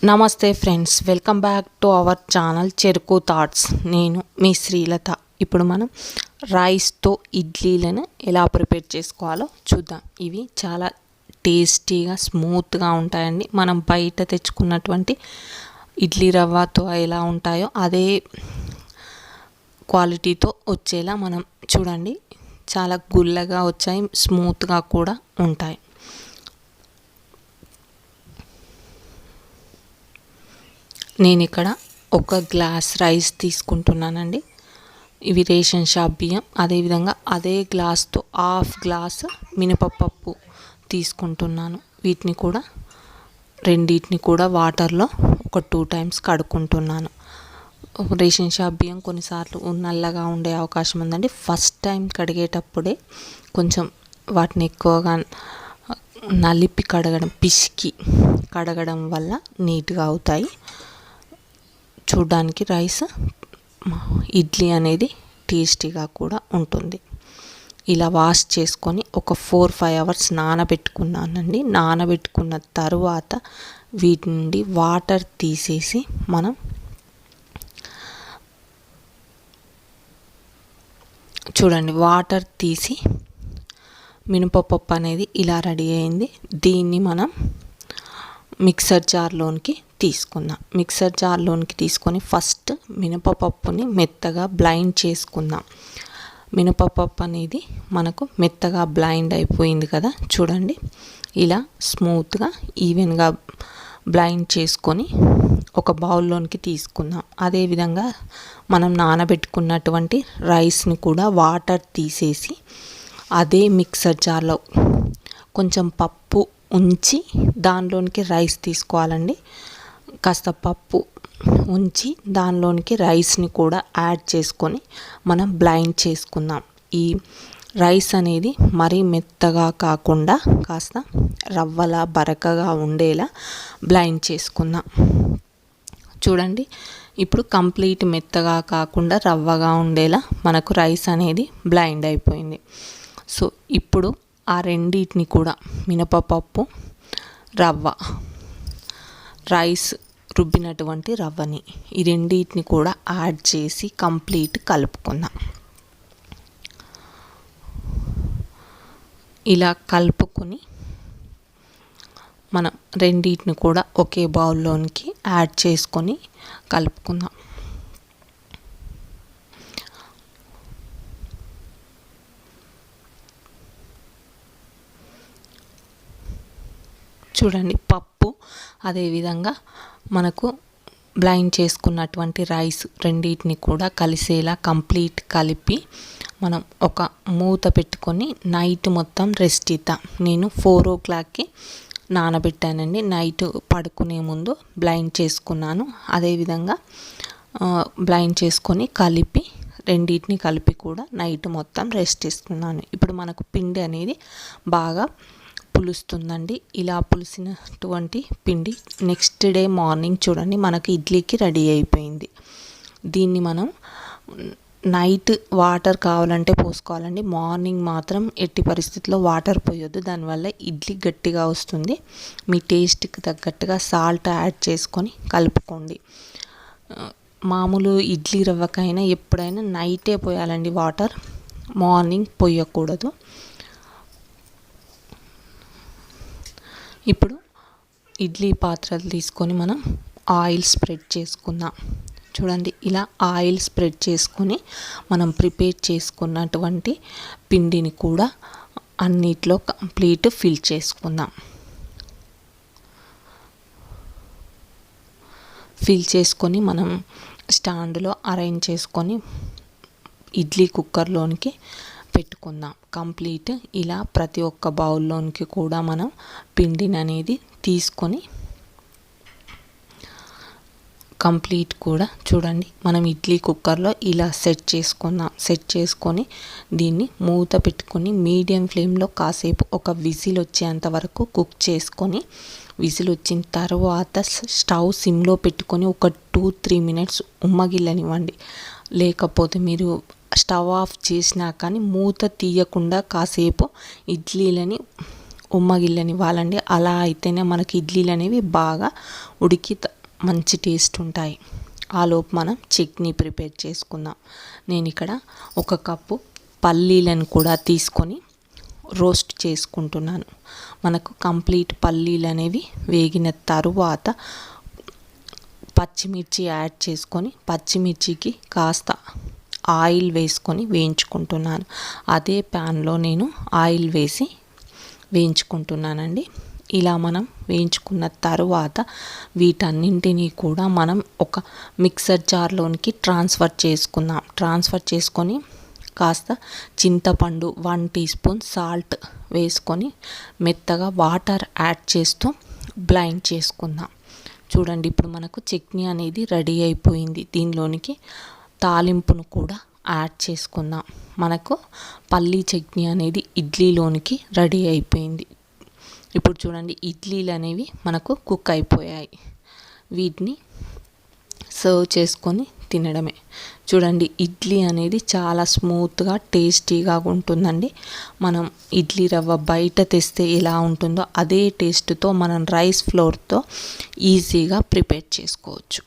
నమస్తే friends, welcome back to our channel చెరుకు thoughts. నేను మీ శ్రీలత. ఇప్పుడు మనం రైస్తో ఇడ్లీలను ఎలా ప్రిపేర్ చేసుకోవాలో చూద్దాం. ఇవి చాలా టేస్టీగా స్మూత్గా ఉంటాయండి. మనం బయట తెచ్చుకున్నటువంటి ఇడ్లీ రవ్వతో ఎలా ఉంటాయో అదే క్వాలిటీతో వచ్చేలా మనం చూడండి. చాలా గుల్లగా వచ్చాయి, స్మూత్గా కూడా ఉంటాయి. నేను ఇక్కడ ఒక గ్లాస్ రైస్ తీసుకుంటున్నానండి. ఇవి రేషన్ షాప్ బియ్యం. అదేవిధంగా అదే గ్లాస్తో హాఫ్ గ్లాస్ మినపప్పు తీసుకుంటున్నాను. రెండింటిని కూడా వాటర్లో ఒక 2 times కడుక్కుంటున్నాను. రేషన్ షాప్ బియ్యం కొన్నిసార్లు నల్లగా ఉండే అవకాశం ఉందండి. ఫస్ట్ టైం కడిగేటప్పుడే కొంచెం వాటిని ఎక్కువగా నలిపి పిసికి కడగడం వల్ల నీట్గా అవుతాయి. చూడ్డానికి రైస్ ఇడ్లీ అనేది టేస్టీగా కూడా ఉంటుంది. ఇలా వాష్ చేసుకొని ఒక 4-5 hours నానబెట్టుకున్నానండి. నానబెట్టుకున్న తర్వాత వీటి నుండి వాటర్ తీసేసి మనం చూడండి, వాటర్ తీసి మినపప్పు అనేది ఇలా రెడీ అయింది. దీన్ని మనం మిక్సర్ జార్లోనికి తీసుకుందాం. మిక్సర్ జార్లోనికి తీసుకొని ఫస్ట్ మినపప్పుని మెత్తగా బ్లైండ్ చేసుకుందాం. మినపప్పు అనేది మనకు మెత్తగా బ్లైండ్ అయిపోయింది కదా, చూడండి. ఇలా స్మూత్గా ఈవెన్గా బ్లైండ్ చేసుకొని ఒక బౌల్లోనికి తీసుకుందాం. అదేవిధంగా మనం నానబెట్టుకున్నటువంటి రైస్ని కూడా వాటర్ తీసేసి అదే మిక్సర్ జార్లో కొంచెం పప్పు ఉంచి దానిలోనికి రైస్ తీసుకోవాలండి. కాస్త పప్పు ఉంచి దానిలోనికి రైస్ని కూడా యాడ్ చేసుకొని మనం బ్లైండ్ చేసుకుందాం. ఈ రైస్ అనేది మరీ మెత్తగా కాకుండా కాస్త రవ్వలా బరకగా ఉండేలా బ్లైండ్ చేసుకుందాం. చూడండి, ఇప్పుడు కంప్లీట్ మెత్తగా కాకుండా రవ్వగా ఉండేలా మనకు రైస్ అనేది బ్లైండ్ అయిపోయింది. సో ఇప్పుడు ఆ రెండింటిని కూడా మినపప్పు, రవ్వ, రైస్ రుబ్బినటువంటి రవ్వని ఈ రెండింటిని కూడా యాడ్ చేసి కంప్లీట్ కలుపుకుందాం. ఇలా కలుపుకొని మనం రెండింటిని కూడా ఒకే బౌల్లోనికి యాడ్ చేసుకొని కలుపుకుందాం. చూడండి, పప్పు అదేవిధంగా మనకు బ్లైండ్ చేసుకున్నటువంటి రైస్ రెండింటిని కూడా కలిసేలా కంప్లీట్ కలిపి మనం ఒక మూత పెట్టుకొని నైట్ మొత్తం రెస్ట్ ఇద్దాం. నేను 4 o'clockకి నానబెట్టానండి. నైట్ పడుకునే ముందు బ్లైండ్ చేసుకున్నాను. అదేవిధంగా బ్లైండ్ చేసుకొని రెండింటిని కలిపి కూడా నైట్ మొత్తం రెస్ట్ ఇస్తున్నాను. ఇప్పుడు మనకు పిండి అనేది బాగా పులుస్తుందండి. ఇలా పులిసినటువంటి పిండి నెక్స్ట్ డే మార్నింగ్ చూడండి మనకు ఇడ్లీకి రెడీ అయిపోయింది. దీన్ని మనం నైట్ వాటర్ కావాలంటే పోసుకోవాలండి. మార్నింగ్ మాత్రం ఎట్టి పరిస్థితుల్లో వాటర్ పోయొద్దు, దానివల్ల ఇడ్లీ గట్టిగా వస్తుంది. మీ టేస్ట్కి తగ్గట్టుగా సాల్ట్ యాడ్ చేసుకొని కలుపుకోండి. మామూలు ఇడ్లీ రవ్వకైనా ఎప్పుడైనా నైటే పోయాలండి వాటర్, మార్నింగ్ పోయకూడదు. ఇప్పుడు ఇడ్లీ పాత్రలు తీసుకొని మనం ఆయిల్ స్ప్రెడ్ చేసుకుందాం. చూడండి, ఇలా ఆయిల్ స్ప్రెడ్ చేసుకొని మనం ప్రిపేర్ చేసుకున్నటువంటి పిండిని కూడా అన్నిట్లో కంప్లీట్ ఫిల్ చేసుకుందాం. ఫిల్ చేసుకొని మనం స్టాండ్లో అరేంజ్ చేసుకొని ఇడ్లీ కుక్కర్లోనికి పెట్టుకుందాం. కంప్లీట్ ఇలా ప్రతి ఒక్క బౌల్లోనికి కూడా మనం పిండిని అనేది తీసుకొని కంప్లీట్ కూడా చూడండి మనం ఇడ్లీ కుక్కర్లో ఇలా సెట్ చేసుకొని దీన్ని మూత పెట్టుకొని మీడియం ఫ్లేమ్లో కాసేపు ఒక విజిల్ వచ్చేంత వరకు కుక్ చేసుకొని, విజిల్ వచ్చిన తర్వాత స్టవ్ సిమ్లో పెట్టుకొని ఒక 2-3 minutes ఉమ్మగిల్లనివ్వండి. లేకపోతే మీరు స్టవ్ ఆఫ్ చేసినా కానీ మూత తీయకుండా కాసేపు ఇడ్లీలని ఉమ్మగిల్లనివ్వాలండి. అలా అయితేనే మనకి ఇడ్లీలు అనేవి బాగా ఉడికి మంచి టేస్ట్ ఉంటాయి. ఆలోపు మనం చట్నీ ప్రిపేర్ చేసుకుందాం. నేను ఇక్కడ 1 కప్పు పల్లీలను కూడా తీసుకొని రోస్ట్ చేసుకుంటున్నాను. మనకు కంప్లీట్ పల్లీలు అనేవి వేగిన తరువాత పచ్చిమిర్చి యాడ్ చేసుకొని పచ్చిమిర్చికి కాస్త ఆయిల్ వేసుకొని వేయించుకుంటున్నాను. అదే ప్యాన్లో నేను ఆయిల్ వేసి వేయించుకుంటున్నానండి. ఇలా మనం వేయించుకున్న తరువాత వీటన్నింటినీ కూడా మనం ఒక మిక్సర్ జార్లోనికి ట్రాన్స్ఫర్ చేసుకుందాం. ట్రాన్స్ఫర్ చేసుకొని కాస్త చింతపండు 1 టీ స్పూన్ సాల్ట్ వేసుకొని మెత్తగా వాటర్ యాడ్ చేస్తూ బ్లైండ్ చేసుకుందాం. చూడండి, ఇప్పుడు మనకు చట్నీ అనేది రెడీ అయిపోయింది. దీనిలోనికి తాలింపును కూడా యాడ్ చేసుకుందాం. మనకు పల్లీ చట్నీ అనేది ఇడ్లీలోనికి రెడీ అయిపోయింది. ఇప్పుడు చూడండి, ఇడ్లీలు అనేవి మనకు కుక్ అయిపోయాయి. వీటిని సర్వ్ చేసుకొని తినడమే. చూడండి, ఇడ్లీ అనేది చాలా స్మూత్గా టేస్టీగా ఉంటుందండి. మనం ఇడ్లీ రవ్వ బయట తెస్తే ఎలా ఉంటుందో అదే టేస్ట్తో మనం రైస్ ఫ్లోర్తో ఈజీగా ప్రిపేర్ చేసుకోవచ్చు.